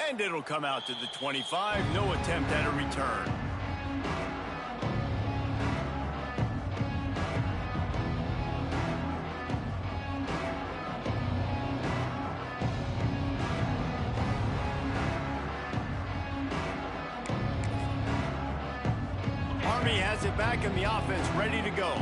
And it'll come out to the 25. No attempt at a return. Army has it back and the offense ready to go.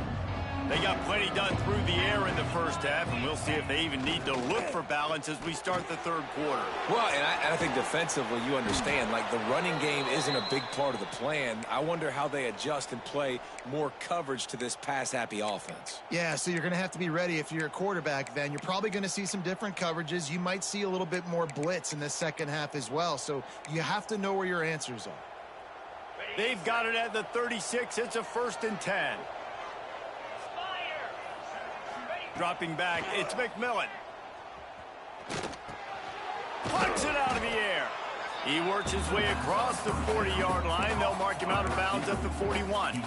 They got plenty done through the air in the first half, and we'll see if they even need to look for balance as we start the third quarter. Well, and I think defensively, you understand, like the running game isn't a big part of the plan. I wonder how they adjust and play more coverage to this pass-happy offense. Yeah, so you're going to have to be ready if you're a quarterback then. You're probably going to see some different coverages. You might see a little bit more blitz in the second half as well, so you have to know where your answers are. They've got it at the 36. It's a 1st and 10. Dropping back, it's McMillan. Punts it out of the air. He works his way across the 40-yard line. They'll mark him out of bounds at the 41.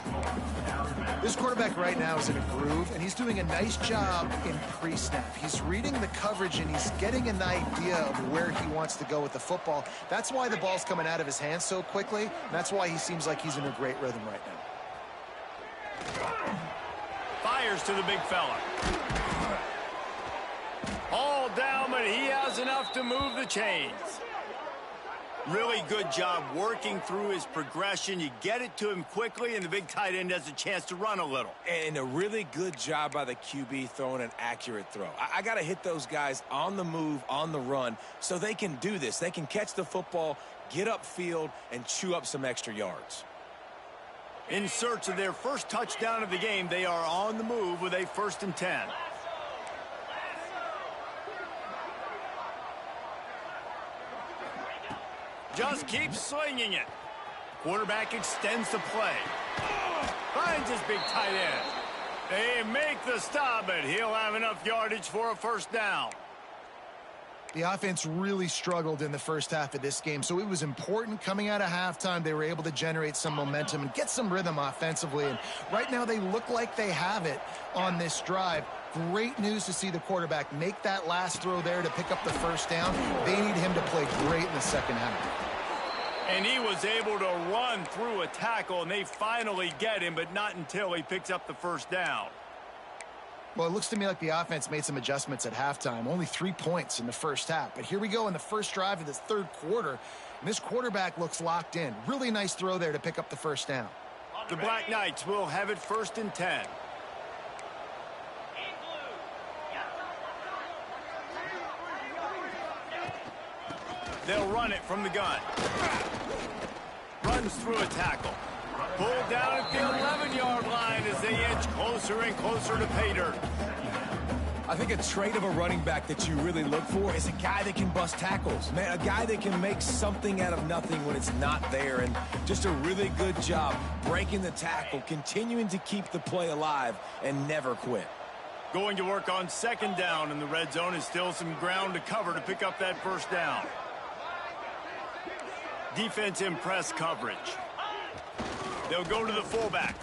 This quarterback right now is in a groove, and he's doing a nice job in pre-snap. He's reading the coverage, and he's getting an idea of where he wants to go with the football. That's why the ball's coming out of his hands so quickly, and that's why he seems like he's in a great rhythm right now. Fires to the big fella. All down, but he has enough to move the chains. Really good job working through his progression. You get it to him quickly, and the big tight end has a chance to run a little. And a really good job by the QB throwing an accurate throw. I got to hit those guys on the move, on the run, so they can do this. They can catch the football, get upfield, and chew up some extra yards. In search of their first touchdown of the game, they are on the move with a 1st and 10. Just keeps swinging it. Quarterback extends the play. Finds his big tight end. They make the stop, but he'll have enough yardage for a 1st down. The offense really struggled in the first half of this game, so it was important coming out of halftime. They were able to generate some momentum and get some rhythm offensively, and right now they look like they have it on this drive. Great news to see the quarterback make that last throw there to pick up the 1st down. They need him to play great in the second half. And he was able to run through a tackle, and they finally get him, but not until he picks up the 1st down. Well, it looks to me like the offense made some adjustments at halftime. Only 3 points in the first half. But here we go in the first drive of this third quarter. And this quarterback looks locked in. Really nice throw there to pick up the 1st down. The Black Knights will have it 1st and 10. They'll run it from the gun. Runs through a tackle. Pulled down at the 11-yard line as they inch closer and closer to pay dirt. I think a trait of a running back that you really look for is a guy that can bust tackles. Man, a guy that can make something out of nothing when it's not there. And just a really good job breaking the tackle, continuing to keep the play alive, and never quit. Going to work on 2nd down, and the red zone is still some ground to cover to pick up that 1st down. Defense in press coverage. They'll go to the fullback.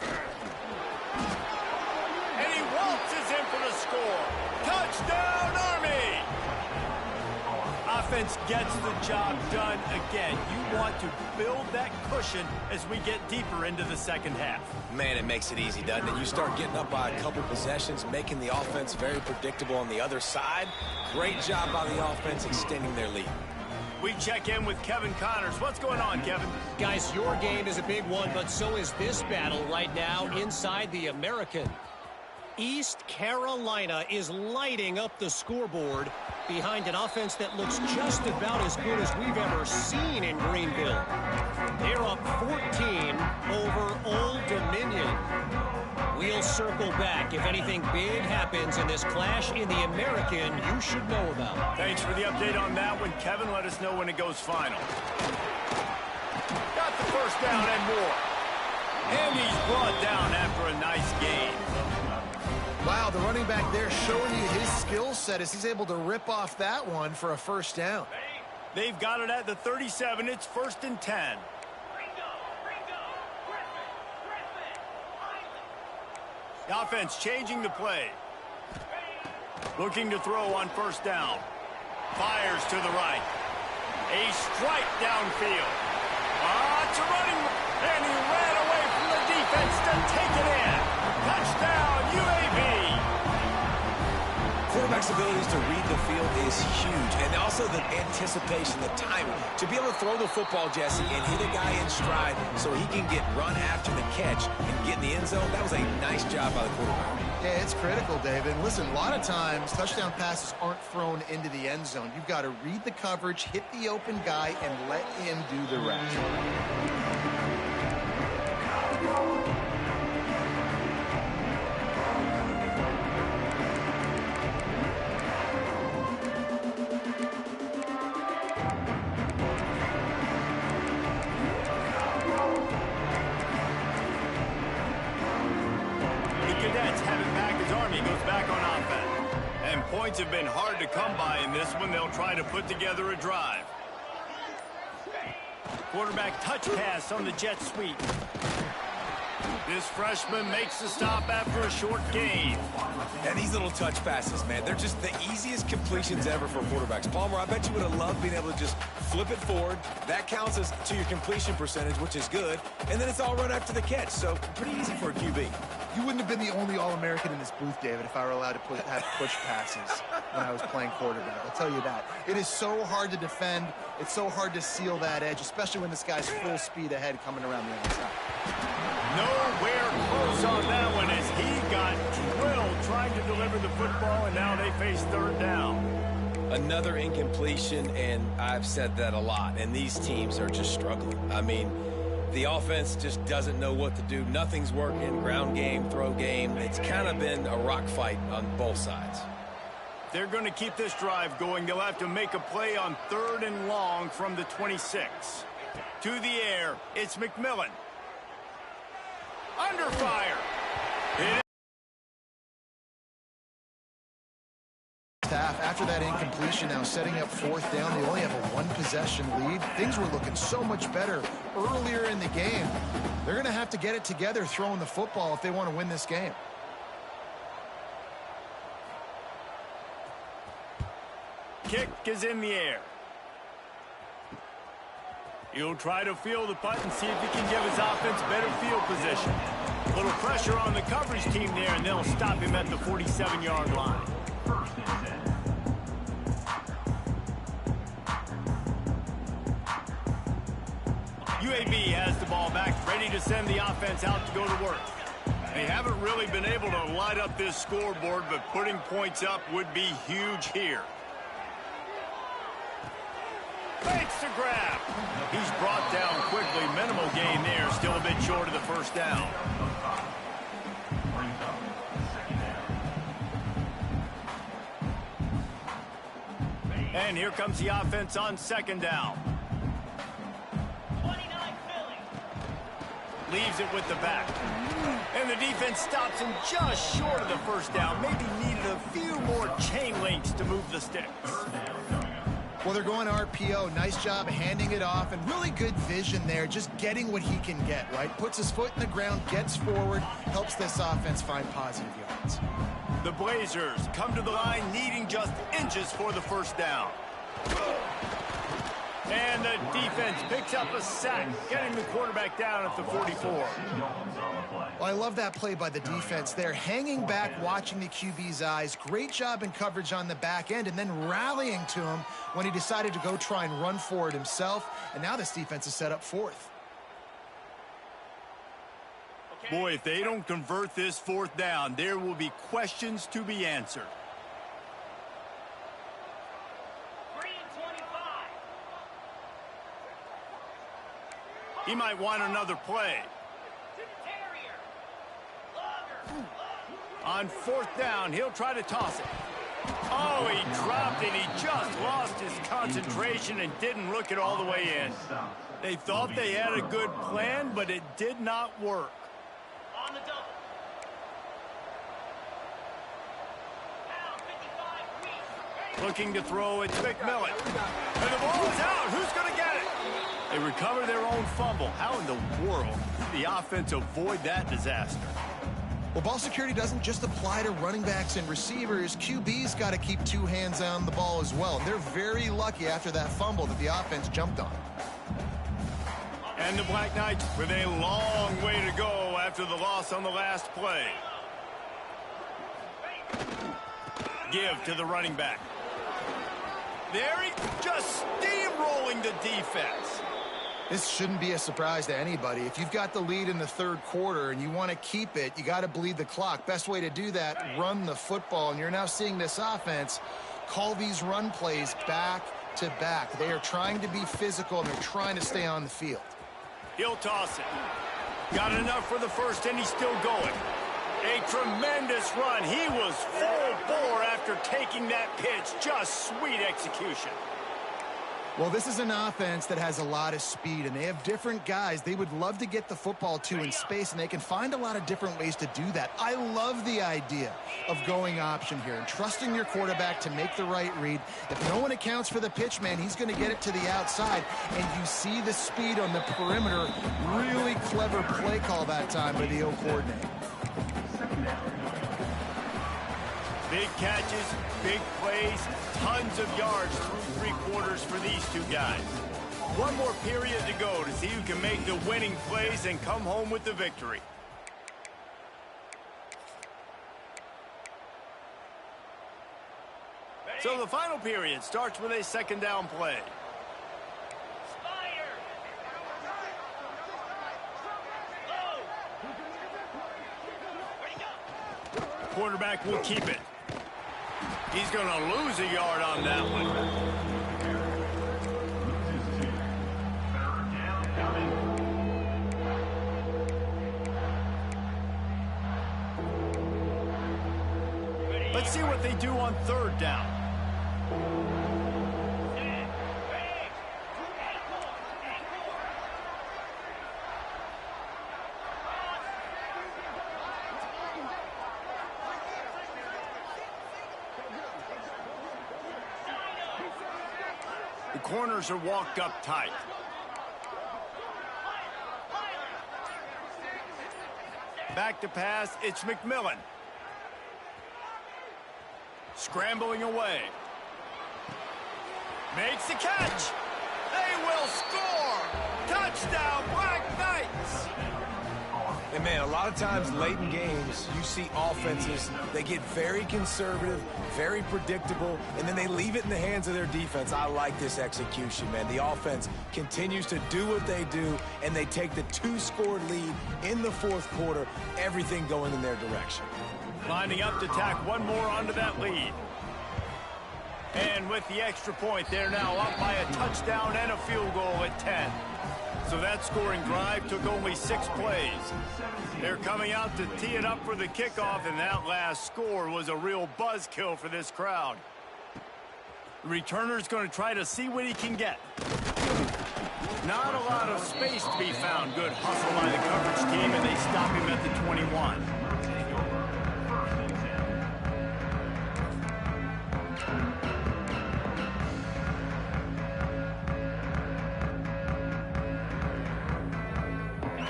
And he waltzes in for the score. Touchdown, Army! Offense gets the job done again. You want to build that cushion as we get deeper into the second half. Man, it makes it easy, doesn't it? You start getting up by a couple possessions, making the offense very predictable on the other side. Great job by the offense extending their lead. We check in with Kevin Connors. What's going on, Kevin? Guys, your game is a big one, but so is this battle right now inside the American. East Carolina is lighting up the scoreboard behind an offense that looks just about as good as we've ever seen in Greenville. They're up 14 over Old Dominion. We'll circle back. If anything big happens in this clash in the American, you should know about. Thanks for the update on that one, Kevin. Let us know when it goes final. Got the 1st down and more. And he's brought down after a nice gain. Wow, the running back there showing you his skill set as he's able to rip off that one for a 1st down. They've got it at the 37. It's 1st and 10. The offense changing the play. Looking to throw on 1st down. Fires to the right. A strike downfield. It's a running, and he ran away from the defense to take it in. Touchdown, UAB. Quarterback's abilities to read the field is huge, and also the anticipation, the timing. To be able to throw the football, Jesse, and hit a guy in stride so he can get run after the catch and get in the end zone, that was a nice job by the quarterback. Yeah, it's critical, David. And listen, a lot of times, touchdown passes aren't thrown into the end zone. You've got to read the coverage, hit the open guy, and let him do the rest. Points have been hard to come by in this one. They'll try to put together a drive. Quarterback touch pass on the jet sweep. This freshman makes the stop after a short gain. And these little touch passes, man, they're just the easiest completions ever for quarterbacks. Palmer, I bet you would have loved being able to just flip it forward. That counts as to your completion percentage, which is good. And then it's all run after the catch, so pretty easy for a QB. You wouldn't have been the only All-American in this booth, David, if I were allowed to have push passes when I was playing quarterback. I'll tell you that. It is so hard to defend. It's so hard to seal that edge, especially when this guy's full speed ahead coming around the outside. Nowhere close on that one as he got drilled trying to deliver the football, and now they face third down. Another incompletion, and I've said that a lot, and these teams are just struggling. I mean, the offense just doesn't know what to do. Nothing's working. Ground game, throw game. It's kind of been a rock fight on both sides. They're going to keep this drive going. They'll have to make a play on 3rd and long from the 26. To the air, it's McMillan. Under fire. After that incompletion, now setting up 4th down, they only have a 1-possession lead. Things were looking so much better earlier in the game. They're going to have to get it together throwing the football if they want to win this game. Kick is in the air. He'll try to field the punt and see if he can give his offense better field position. A little pressure on the coverage team there, and they'll stop him at the 47-yard line. UAB has the ball back, ready to send the offense out to go to work. They haven't really been able to light up this scoreboard, but putting points up would be huge here. Fakes the grab. He's brought down quickly. Minimal gain there. Still a bit short of the first down. And here comes the offense on 2nd down. Leaves it with the back. And the defense stops him just short of the first down. Maybe needed a few more chain links to move the sticks. Well, they're going RPO. Nice job handing it off, and really good vision there, just getting what he can get, right? Puts his foot in the ground, gets forward, helps this offense find positive yards. The Blazers come to the line needing just inches for the first down. And the defense picks up a sack, getting the quarterback down at the 44. Well, I love that play by the defense there. Hanging back, watching the QB's eyes. Great job in coverage on the back end, and then rallying to him when he decided to go try and run for it himself. And now this defense is set up 4th. Boy, if they don't convert this 4th down, there will be questions to be answered. He might want another play. On 4th down, he'll try to toss it. Oh, he dropped it. He just lost his concentration and didn't look it all the way in. They thought they had a good plan, but it did not work. On the double. Looking to throw, it's McMillan. And the ball is out. Who's going to get it? They recover their own fumble. How in the world did the offense avoid that disaster? Well, ball security doesn't just apply to running backs and receivers. QB's got to keep two hands on the ball as well. They're very lucky after that fumble that the offense jumped on. And the Black Knights with a long way to go after the loss on the last play. Give to the running back. There he just steamrolling the defense. This shouldn't be a surprise to anybody. If you've got the lead in the third quarter and you want to keep it, you got to bleed the clock. Best way to do that, run the football. And you're now seeing this offense call these run plays back to back. They are trying to be physical and they're trying to stay on the field. He'll toss it. Got enough for the first, and he's still going. A tremendous run. He was full bore after taking that pitch. Just sweet execution. Well, this is an offense that has a lot of speed, and they have different guys they would love to get the football to in space, and they can find a lot of different ways to do that. I love the idea of going option here and trusting your quarterback to make the right read. If no one accounts for the pitch, man, he's going to get it to the outside, and you see the speed on the perimeter. Really clever play call that time by the O coordinator. Big catches, big plays, tons of yards through three quarters for these two guys. One more period to go to see who can make the winning plays and come home with the victory. So the final period starts with a second down play. Quarterback will keep it. He's going to lose a yard on that one. Let's see what they do on third down. The corners are walked up tight. Back to pass, it's McMillan. Scrambling away. Makes the catch. They will score. Touchdown, Black Knights. And man, a lot of times late in games, you see offenses, they get very conservative, very predictable, and then they leave it in the hands of their defense. I like this execution, man. The offense continues to do what they do, and they take the two-score lead in the fourth quarter, everything going in their direction. Lining up to tack one more onto that lead. And with the extra point, they're now up by a touchdown and a field goal at 10. So that scoring drive took only 6 plays. They're coming out to tee it up for the kickoff, and that last score was a real buzzkill for this crowd. The returner's going to try to see what he can get. Not a lot of space to be found. Good hustle by the coverage team, and they stop him at the 21.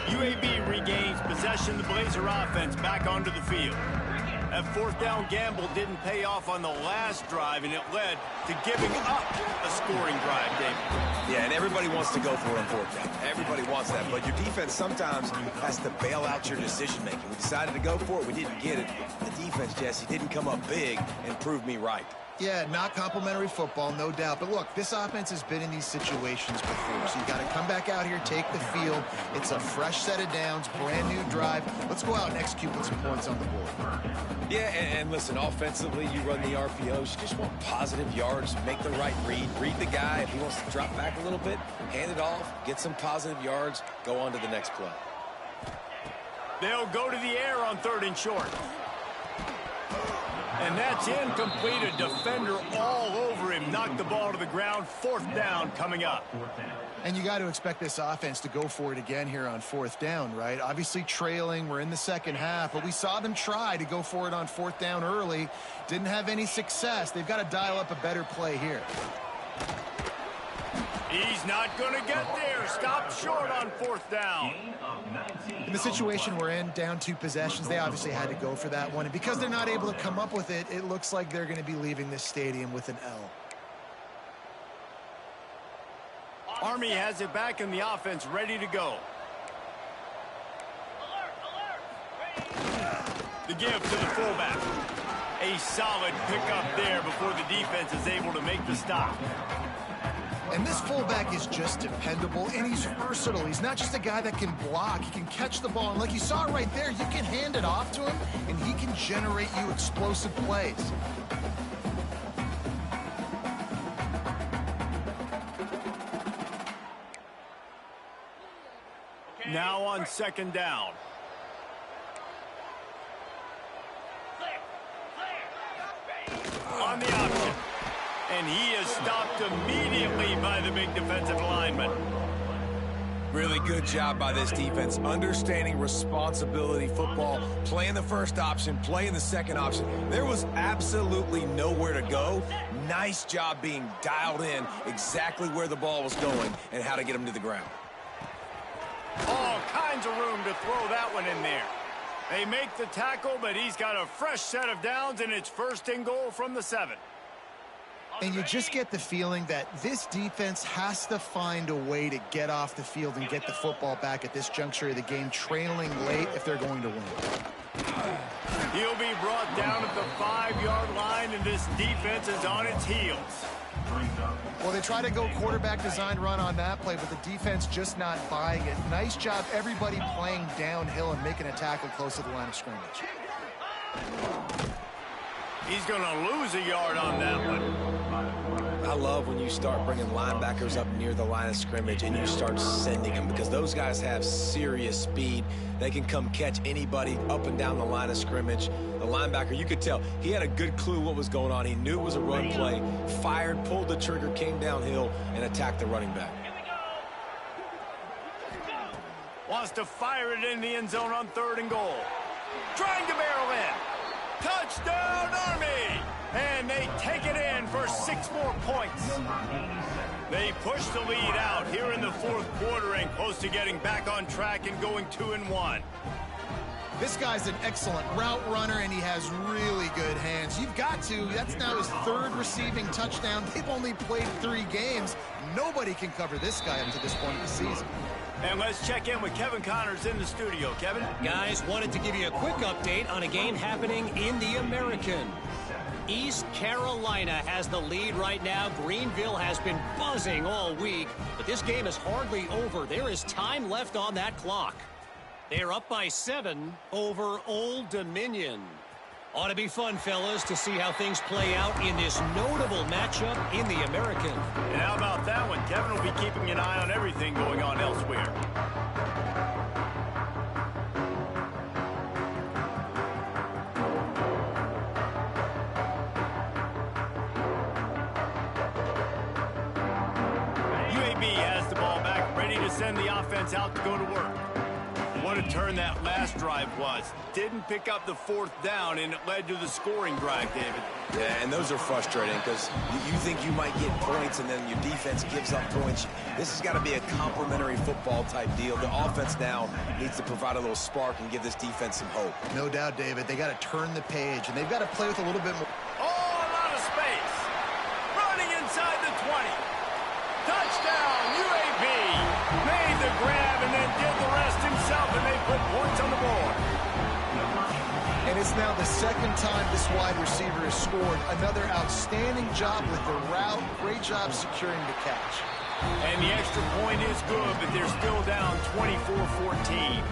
UAB regains possession. The Blazer offense back onto the field. That fourth down gamble didn't pay off on the last drive, and it led to giving up a scoring drive, David. Yeah, and everybody wants to go for it on fourth down. Everybody wants that, but your defense sometimes has to bail out your decision-making. We decided to go for it. We didn't get it. The defense, Jesse, didn't come up big and prove me right. Yeah, not complimentary football, no doubt. But look, this offense has been in these situations before. So you got to come back out here, take the field. It's a fresh set of downs, brand new drive. Let's go out and execute with some points on the board. Yeah, and listen, offensively, you run the RPOs. You just want positive yards, make the right read the guy. If he wants to drop back a little bit, hand it off, get some positive yards, go on to the next play. They'll go to the air on 3rd and short. And that's incomplete. A defender all over him. Knocked the ball to the ground. 4th down coming up. And you got to expect this offense to go for it again here on 4th down, right? Obviously trailing. We're in the second half, but we saw them try to go for it on 4th down early. Didn't have any success. They've got to dial up a better play here. He's not going to get there. Stopped short on 4th down. In the situation we're in, down 2 possessions, they obviously had to go for that one. And because they're not able to come up with it, it looks like they're going to be leaving this stadium with an L. Army has it back in the offense, ready to go. The give to the fullback. A solid pickup there before the defense is able to make the stop. And this fullback is just dependable, and he's versatile. He's not just a guy that can block. He can catch the ball, and like you saw right there, you can hand it off to him, and he can generate you explosive plays. Now on 2nd down. On the option. And he is stopped immediately by the big defensive lineman. Really good job by this defense, understanding responsibility football, playing the first option, playing the second option. There was absolutely nowhere to go. Nice job being dialed in exactly where the ball was going and how to get him to the ground. All kinds of room to throw that one in there. They make the tackle, but he's got a fresh set of downs, and it's 1st and goal from the 7. And you just get the feeling that this defense has to find a way to get off the field and get the football back at this juncture of the game, trailing late if they're going to win. He'll be brought down at the 5-yard line, and this defense is on its heels. Well, they try to go quarterback design run on that play, but the defense just not buying it. Nice job, everybody playing downhill and making a tackle close to the line of scrimmage. He's going to lose a yard on that one. I love when you start bringing linebackers up near the line of scrimmage and you start sending them, because those guys have serious speed. They can come catch anybody up and down the line of scrimmage. The linebacker, you could tell, he had a good clue what was going on. He knew it was a run play, fired, pulled the trigger, came downhill, and attacked the running back. Wants to fire it in the end zone on 3rd and goal. Trying to barrel in. Touchdown, Army! And they take it in for 6 more points. They push the lead out here in the 4th quarter and close to getting back on track and going 2-1. This guy's an excellent route runner, and he has really good hands. You've got to. That's now his 3rd receiving touchdown. They've only played 3 games. Nobody can cover this guy up to this point of the season. And let's check in with Kevin Connors in the studio. Kevin? Guys, wanted to give you a quick update on a game happening in the American. East Carolina has the lead right now. Greenville has been buzzing all week, but this game is hardly over. There is time left on that clock. They are up by 7 over Old Dominion. Ought to be fun, fellas, to see how things play out in this notable matchup in the American. And how about that one? Kevin will be keeping an eye on everything going on elsewhere. UAB has the ball back, ready to send the offense out to go to work. What a turn that last drive was. Didn't pick up the 4th down, and it led to the scoring drive, David. Yeah, and those are frustrating because you think you might get points and then your defense gives up points. This has got to be a complementary football type deal. The offense now needs to provide a little spark and give this defense some hope. No doubt, David. They got to turn the page, and they've got to play with a little bit more. Oh, a lot of space. Running inside the 20. Touchdown, UAB. Made the grab and then did the rest himself, and they put points on the board. And it's now the 2nd time this wide receiver has scored. Another outstanding job with the route. Great job securing the catch. And the extra point is good, but they're still down 24-14.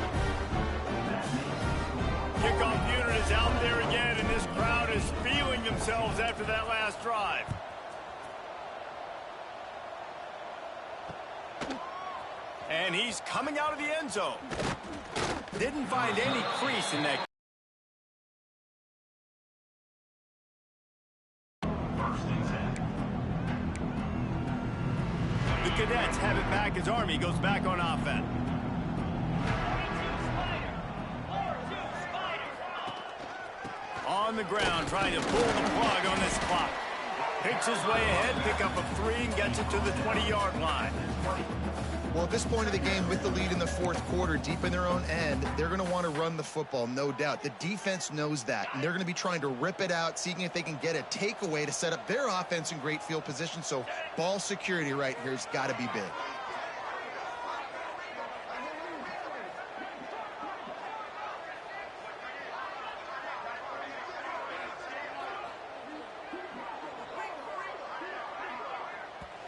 Kickoff unit is out there again, and this crowd is feeling themselves after that last drive. And he's coming out of the end zone. Didn't find any crease in that. The Cadets have it back as Army goes back on offense. On the ground, trying to pull the plug on this clock. Picks his way ahead, pick up a 3, and gets it to the 20-yard line. Well, at this point of the game, with the lead in the fourth quarter, deep in their own end, they're going to want to run the football, no doubt. The defense knows that, and they're going to be trying to rip it out, seeing if they can get a takeaway to set up their offense in great field position. So ball security right here has got to be big.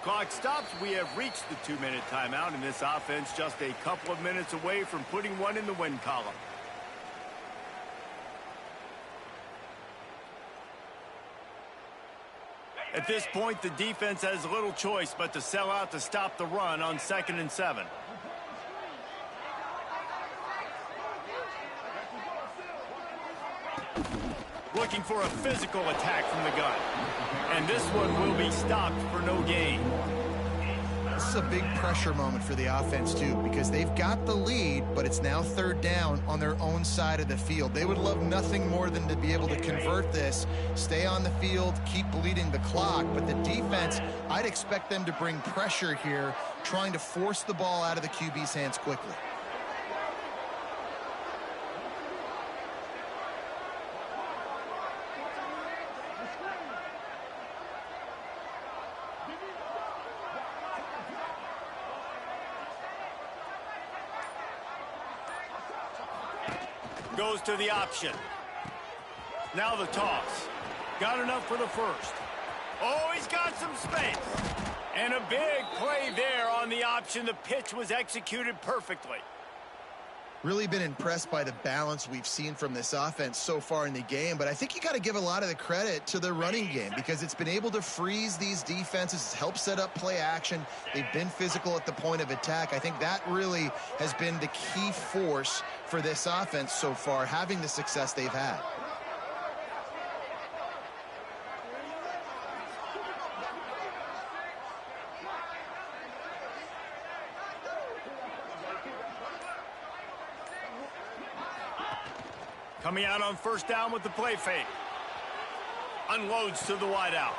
Clock stops. We have reached the 2-minute timeout, and this offense just a couple of minutes away from putting one in the win column. At this point, the defense has little choice but to sell out to stop the run on 2nd and 7. Looking for a physical attack from the gun. And this one will be stopped for no gain. This is a big pressure moment for the offense, too, because they've got the lead, but it's now 3rd down on their own side of the field. They would love nothing more than to be able to convert this, stay on the field, keep bleeding the clock. But the defense, I'd expect them to bring pressure here, trying to force the ball out of the QB's hands quickly. Goes to the option. Now the toss. Got enough for the first. Oh, he's got some space. And a big play there on the option. The pitch was executed perfectly. Really been impressed by the balance we've seen from this offense so far in the game, but I think you got to give a lot of the credit to the running game because it's been able to freeze these defenses, help set up play action. They've been physical at the point of attack. I think that really has been the key force for this offense so far, having the success they've had. Coming out on 1st down with the play fake. Unloads to the wideout.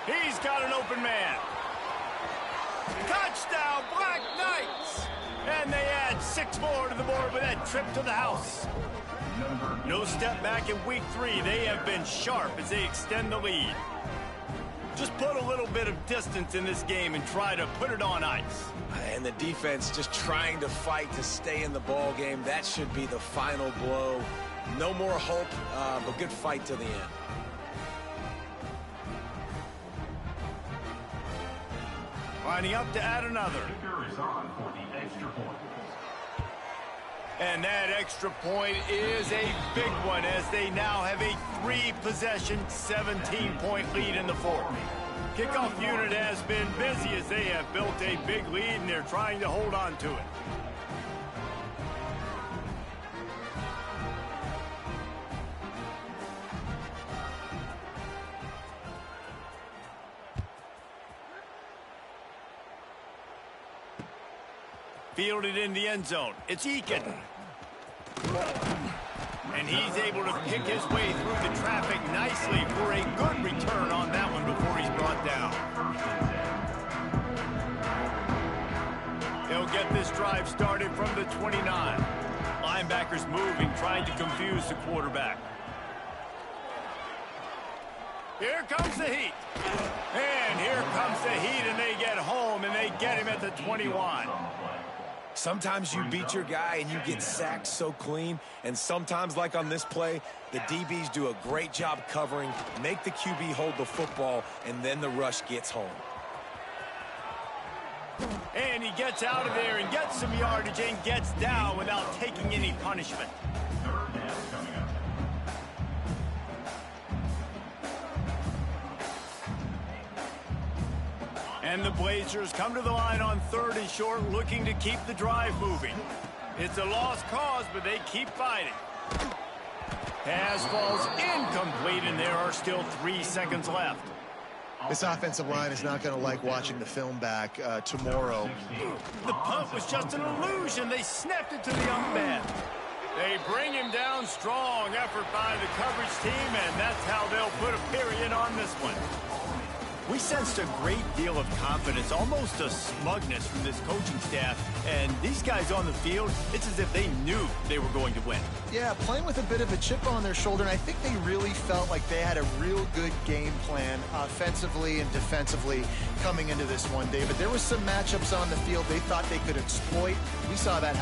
He's got an open man. Touchdown, Black Knights! And they add 6 more to the board with that trip to the house. No step back in week 3. They have been sharp as they extend the lead. Just put a little bit of distance in this game and try to put it on ice. And the defense just trying to fight to stay in the ball game. That should be the final blow. No more hope, but good fight to the end. Lining up to add another. And that extra point is a big one as they now have a 3-possession, 17-point lead in the 4th. Kickoff unit has been busy as they have built a big lead and they're trying to hold on to it. Fielded in the end zone. It's Eakin. And he's able to pick his way through the traffic nicely for a good return on that one before he's brought down. He'll get this drive started from the 29. Linebackers moving, trying to confuse the quarterback. Here comes the heat. And here comes the heat, and they get home, and they get him at the 21. Sometimes you beat your guy and you get sacked so clean, and sometimes, like on this play, the DBs do a great job covering, make the QB hold the football, and then the rush gets home. And he gets out of there and gets some yardage and gets down without taking any punishment. And the Blazers come to the line on 3rd and short, looking to keep the drive moving. It's a lost cause, but they keep fighting. Pass falls incomplete, and there are still 3 seconds left. This offensive line is not going to like watching the film back tomorrow. The punt was just an illusion. They snapped it to the young man. They bring him down. Strong effort by the coverage team, and that's how they'll put a period on this one. We sensed a great deal of confidence, almost a smugness from this coaching staff. And these guys on the field, it's as if they knew they were going to win. Yeah, playing with a bit of a chip on their shoulder, and I think they really felt like they had a real good game plan offensively and defensively coming into this one, David. There was some matchups on the field they thought they could exploit. We saw that happen.